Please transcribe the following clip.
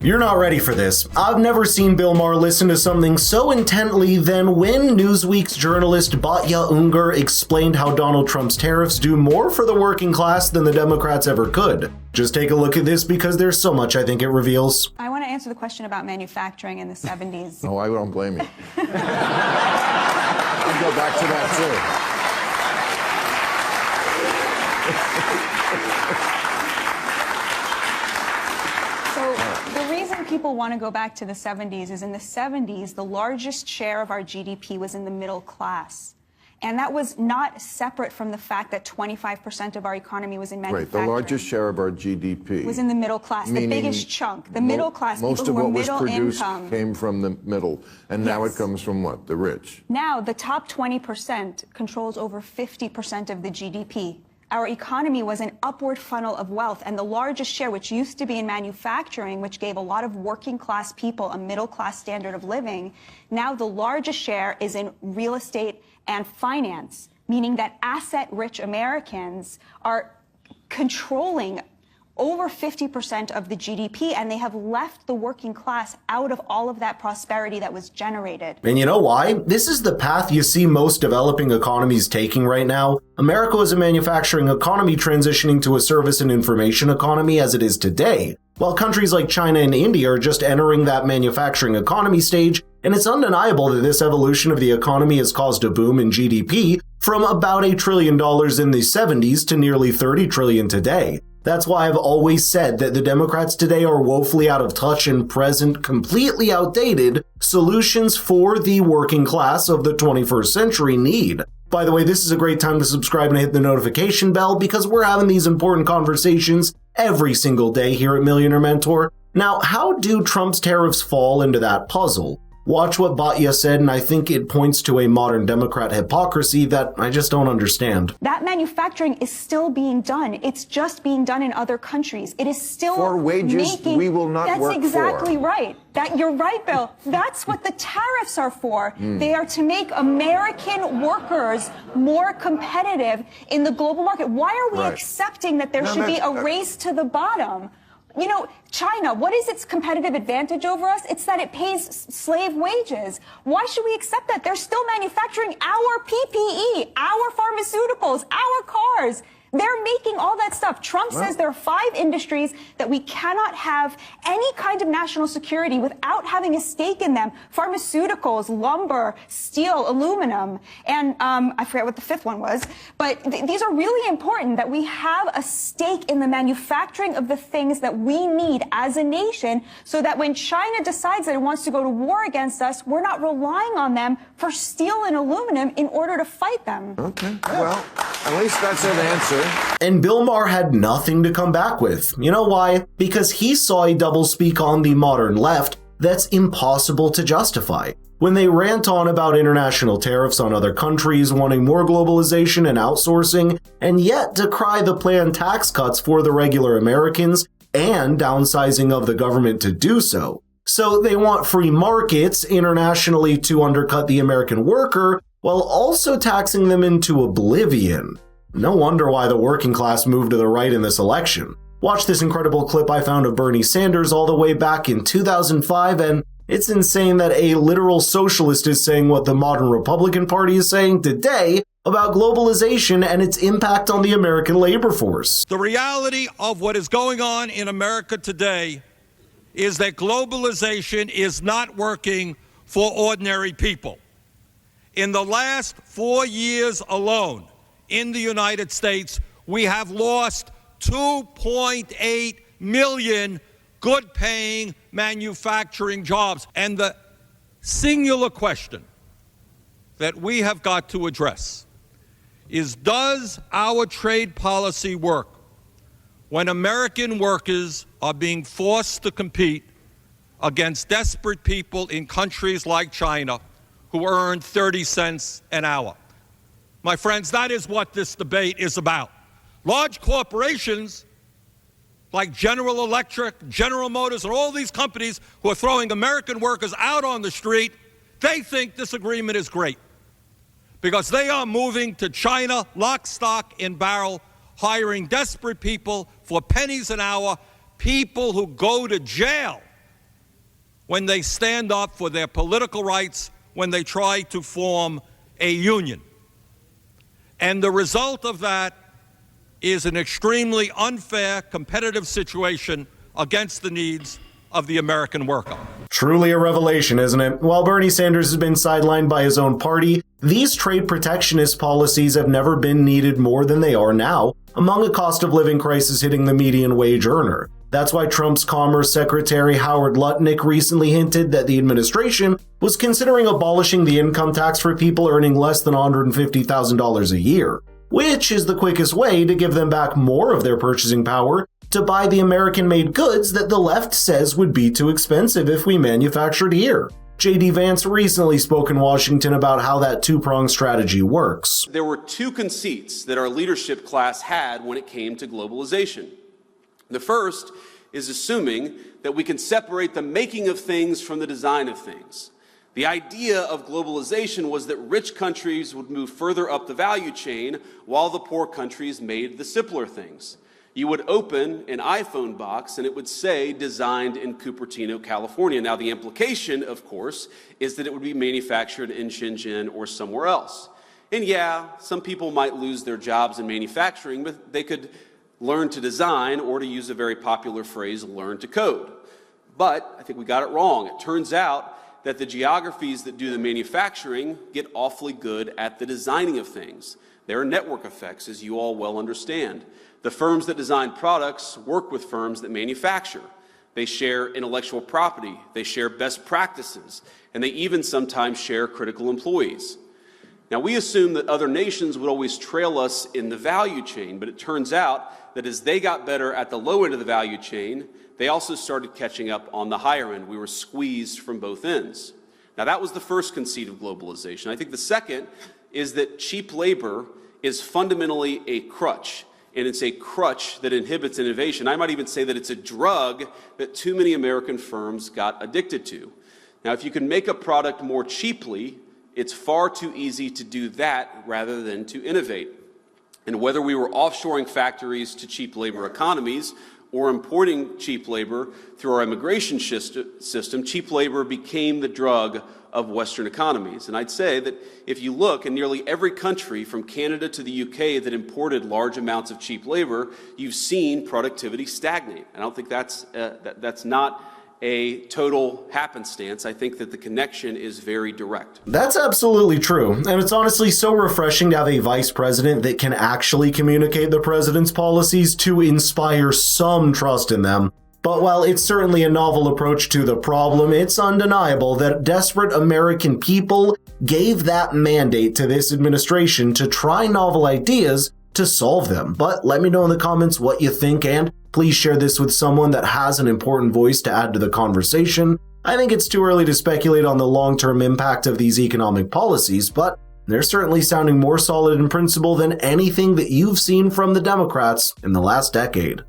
You're not ready for this. I've never seen Bill Maher listen to something so intently than when Newsweek's journalist Batya Unger explained how Donald Trump's tariffs do more for the working class than the Democrats ever could. Just take a look at this because there's so much I think it reveals. I want to answer the question about manufacturing in the 70s. Oh, I don't blame you. I'll go back to that too. People want to go back to the 70s is in the 70s, the largest share of our GDP was in the middle class. And that was not separate from the fact that 25% of our economy was in manufacturing. Right, the largest share of our GDP. Was in the middle class, the biggest chunk, the middle class, most people of who what were was middle produced income. came from the middle, and now it comes from what? The rich. Now, the top 20% controls over 50% of the GDP. Our economy was an upward funnel of wealth, and the largest share, which used to be in manufacturing, which gave a lot of working class people a middle class standard of living, now the largest share is in real estate and finance, meaning that asset-rich Americans are controlling over 50% of the GDP, and they have left the working class out of all of that prosperity that was generated. And you know why? This is the path you see most developing economies taking right now. America is a manufacturing economy transitioning to a service and information economy as it is today, while countries like China and India are just entering that manufacturing economy stage, and it's undeniable that this evolution of the economy has caused a boom in GDP from about $8 trillion in the 70s to nearly $30 trillion today. That's why I've always said that the Democrats today are woefully out of touch and present completely outdated solutions for the working class of the 21st century need. By the way, this is a great time to subscribe and hit the notification bell because we're having these important conversations every single day here at Millionaire Mentor. Now, how do Trump's tariffs fall into that puzzle? Watch what Batya said, and I think it points to a modern Democrat hypocrisy that I just don't understand. That manufacturing is still being done. It's just being done in other countries. It is still for wages we will not work for. That's exactly right. You're right, Bill. That's what the tariffs are for. They are to make American workers more competitive in the global market. Why are we accepting that there should be a race to the bottom? You know, China, what is its competitive advantage over us? It's that it pays slave wages. Why should we accept that? They're still manufacturing our PPE, our pharmaceuticals, our cars. They're making all that stuff. Trump says there are 5 industries that we cannot have any kind of national security without having a stake in them. Pharmaceuticals, lumber, steel, aluminum, and I forget what the 5th one was. But these are really important that we have a stake in the manufacturing of the things that we need as a nation so that when China decides that it wants to go to war against us, we're not relying on them for steel and aluminum in order to fight them. Okay, well, at least that's an answer. And Bill Maher had nothing to come back with. You know why? Because he saw a doublespeak on the modern left that's impossible to justify. When they rant on about international tariffs on other countries wanting more globalization and outsourcing, and yet decry the planned tax cuts for the regular Americans and downsizing of the government to do so. So they want free markets internationally to undercut the American worker while also taxing them into oblivion. No wonder why the working class moved to the right in this election. Watch this incredible clip I found of Bernie Sanders all the way back in 2005, and it's insane that a literal socialist is saying what the modern Republican Party is saying today about globalization and its impact on the American labor force. The reality of what is going on in America today is that globalization is not working for ordinary people. In the last 4 years alone, in the United States, we have lost 2.8 million good-paying manufacturing jobs. And the singular question that we have got to address is, does our trade policy work when American workers are being forced to compete against desperate people in countries like China who earn 30 cents an hour? My friends, that is what this debate is about. Large corporations like General Electric, General Motors, and all these companies who are throwing American workers out on the street, they think this agreement is great because they are moving to China, lock, stock, and barrel, hiring desperate people for pennies an hour, people who go to jail when they stand up for their political rights, when they try to form a union. And the result of that is an extremely unfair competitive situation against the needs of the American worker. Truly a revelation, isn't it? While Bernie Sanders has been sidelined by his own party, these trade protectionist policies have never been needed more than they are now, among a cost of living crisis hitting the median wage earner. That's why Trump's Commerce Secretary Howard Lutnick recently hinted that the administration was considering abolishing the income tax for people earning less than $150,000 a year, which is the quickest way to give them back more of their purchasing power to buy the American-made goods that the left says would be too expensive if we manufactured here. J.D. Vance recently spoke in Washington about how that two-pronged strategy works. There were two conceits that our leadership class had when it came to globalization. The first is assuming that we can separate the making of things from the design of things. The idea of globalization was that rich countries would move further up the value chain while the poor countries made the simpler things. You would open an iPhone box and it would say designed in Cupertino, California. Now the implication, of course, is that it would be manufactured in Shenzhen or somewhere else. And yeah, some people might lose their jobs in manufacturing, but they could learn to design, or to use a very popular phrase, learn to code. But I think we got it wrong. It turns out that the geographies that do the manufacturing get awfully good at the designing of things. There are network effects, as you all well understand. The firms that design products work with firms that manufacture. They share intellectual property, they share best practices, and they even sometimes share critical employees. Now, we assume that other nations would always trail us in the value chain, but it turns out that as they got better at the low end of the value chain, they also started catching up on the higher end. We were squeezed from both ends. Now, that was the first conceit of globalization. I think the second is that cheap labor is fundamentally a crutch, and it's a crutch that inhibits innovation. I might even say that it's a drug that too many American firms got addicted to. Now, if you can make a product more cheaply, it's far too easy to do that rather than to innovate. And whether we were offshoring factories to cheap labor economies or importing cheap labor through our immigration system, cheap labor became the drug of Western economies. And I'd say that if you look in nearly every country from Canada to the UK that imported large amounts of cheap labor, you've seen productivity stagnate. I don't think that's not a total happenstance. I think that the connection is very direct. That's absolutely true, and it's honestly so refreshing to have a vice president that can actually communicate the president's policies to inspire some trust in them. But while it's certainly a novel approach to the problem, it's undeniable that desperate American people gave that mandate to this administration to try novel ideas to solve them. But let me know in the comments what you think, and please share this with someone that has an important voice to add to the conversation. I think it's too early to speculate on the long-term impact of these economic policies, but they're certainly sounding more solid in principle than anything that you've seen from the Democrats in the last decade.